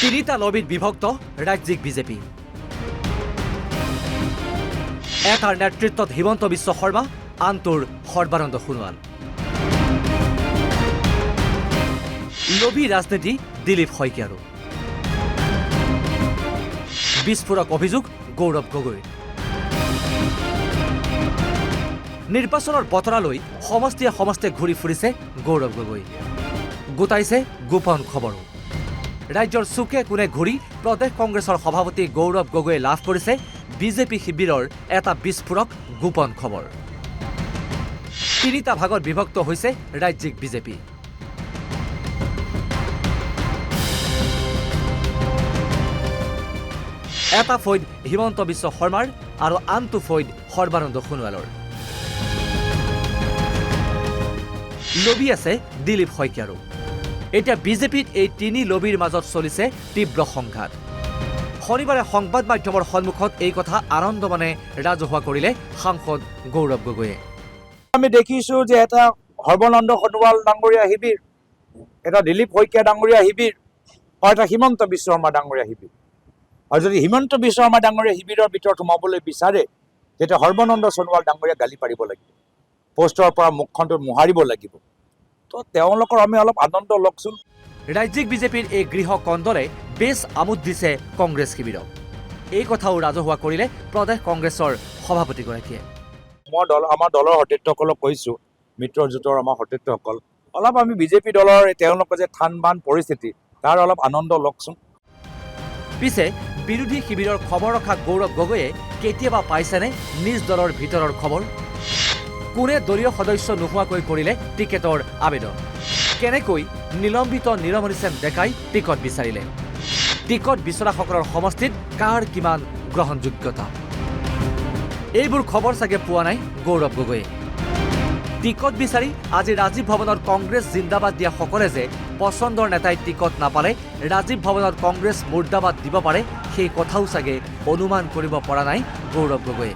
তিনিটা লবিত বিভক্ত ৰাজ্যিক বিজেপি। এটাৰ নেতৃত্বত হিমন্ত বিশ্ব শৰ্মা, আনটোৰ সৰ্বানন্দ সোণোৱাল। লবি ৰাজনীতি দিলীপ শইকীয়াৰো। বিস্ফোৰক অভিযোগ গৌৰৱ গগৈৰ। নিৰ্বাচনৰ বতৰালৈ সমষ্টিয়ে সমষ্টিয়ে ঘূৰি ফুৰিছে গৌৰৱ গগৈ। গোটাইছে গোপন খবৰো। ৰাজ্যৰ চুকে কোণে ঘূৰি প্ৰদেশ কংগ্ৰেছৰ সভাপতি গৌৰৱ গগৈয়ে লাভ কৰিছে বিজেপি শিবিৰৰ এটা বিস্ফোৰক গোপন খবৰ। তিনিটা ভাগত বিভক্ত হৈছে ৰাজ্যিক বিজেপি। এটা ফৈদ হিমন্ত বিশ্ব শৰ্মাৰ আৰু আনটো ফৈদ সৰ্বানন্দ সোণোৱালৰ। লবি আছে দিলীপ শইকীয়াৰো। এতিয়া বিজেপিত এই তিনি লবিৰ মাজত চলিছে তীব্ৰ সংঘাত। শনিবাৰে সংবাদ মাধ্যমৰ সন্মুখত এই কথা আনন্দমনে ৰাজহুৱা কৰিলে সাংসদ গৌৰৱ গগৈয়ে। আমি দেখিছো যে এটা সৰ্বানন্দ সোণোৱাল ডাঙৰীয়া শিবিৰ, এটা দিলীপ শইকীয়া ডাঙৰীয়া শিবিৰ আৰু এটা হিমন্ত বিশ্ব শৰ্মা ডাঙৰীয়া শিবিৰ। আৰু যদি হিমন্ত বিশ্ব শৰ্মা ডাঙৰীয়া শিবিৰৰ ভিতৰত সোমাবলৈ বিচাৰে তেতিয়া সৰ্বানন্দ সোণোৱাল ডাঙৰীয়া গালি পাৰিব লাগিব, পোষ্টৰ পৰা মুখখনটো মোহাৰিব লাগিব। তো তেওঁলোকৰ আমি অলপ আনন্দ লওকচোন। ৰাজ্যিক বিজেপিৰ এই গৃহ কন্দলে বেছ আমোদ দিছে কংগ্ৰেছ শিবিৰক। এই কথাও ৰাজহুৱা কৰিলে প্ৰদেশ কংগ্ৰেছৰ সভাপতিগৰাকীয়ে। মই আমাৰ দলৰ সতীৰ্থসকলক কৈছোঁ, মিত্ৰজোঁটৰ আমাৰ সতীৰ্থসকল, অলপ আমি বিজেপি দলৰ তেওঁলোকৰ যে থান বান পৰিস্থিতি তাৰ অলপ আনন্দ লওকচোন। পিছে বিৰোধী শিবিৰৰ খবৰ ৰখা গৌৰৱ গগৈয়ে কেতিয়াবা পাইছেনে নিজ দলৰ ভিতৰৰ খবৰ? কোনে দলীয় সদস্য নোহোৱাকৈ কৰিলে টিকেটৰ আবেদন? কেনেকৈ নিলম্বিত নীলমণি সেন ডেকাই টিকট বিচাৰিলে? টিকট বিচৰাসকলৰ সমষ্টিত কাৰ কিমান গ্ৰহণযোগ্যতা? এইবোৰ খবৰ চাগে পোৱা নাই গৌৰৱ গগৈয়ে। টিকট বিচাৰি আজি ৰাজীৱ ভৱনত কংগ্ৰেছ জিন্দাবাদ দিয়া সকলে যে পচন্দৰ নেতাই টিকট নাপালে ৰাজীৱ ভৱনত কংগ্ৰেছ মুৰ্দাবাদ দিব পাৰে, সেই কথাও চাগে অনুমান কৰিব পৰা নাই গৌৰৱ গগৈয়ে।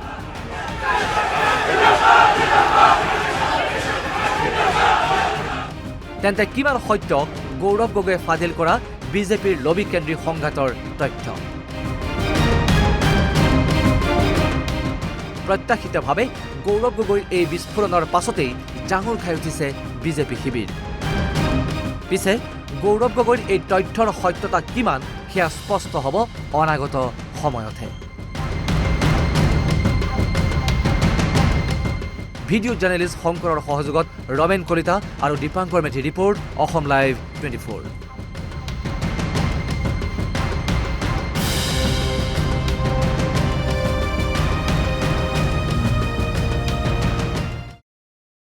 তেন্তে কিমান সত্য গৌৰৱ গগৈয়ে ফাদিল কৰা বিজেপিৰ লবি কেন্দ্ৰিক সংঘাতৰ তথ্য? প্ৰত্যাশিতভাৱে গৌৰৱ গগৈৰ এই বিস্ফোৰণৰ পাছতেই জাঙুৰ খাই উঠিছে বিজেপি শিবিৰ। পিছে গৌৰৱ গগৈৰ এই তথ্যৰ সত্যতা কিমান সেয়া স্পষ্ট হ'ব অনাগত সময়তহে। ভিডিঅ' জাৰ্নেলিষ্ট শংকৰৰ সহযোগত ৰমেন কলিতা আৰু দীপাংকৰ মেধিৰ ৰিপৰ্ট, অসম লাইভ 24।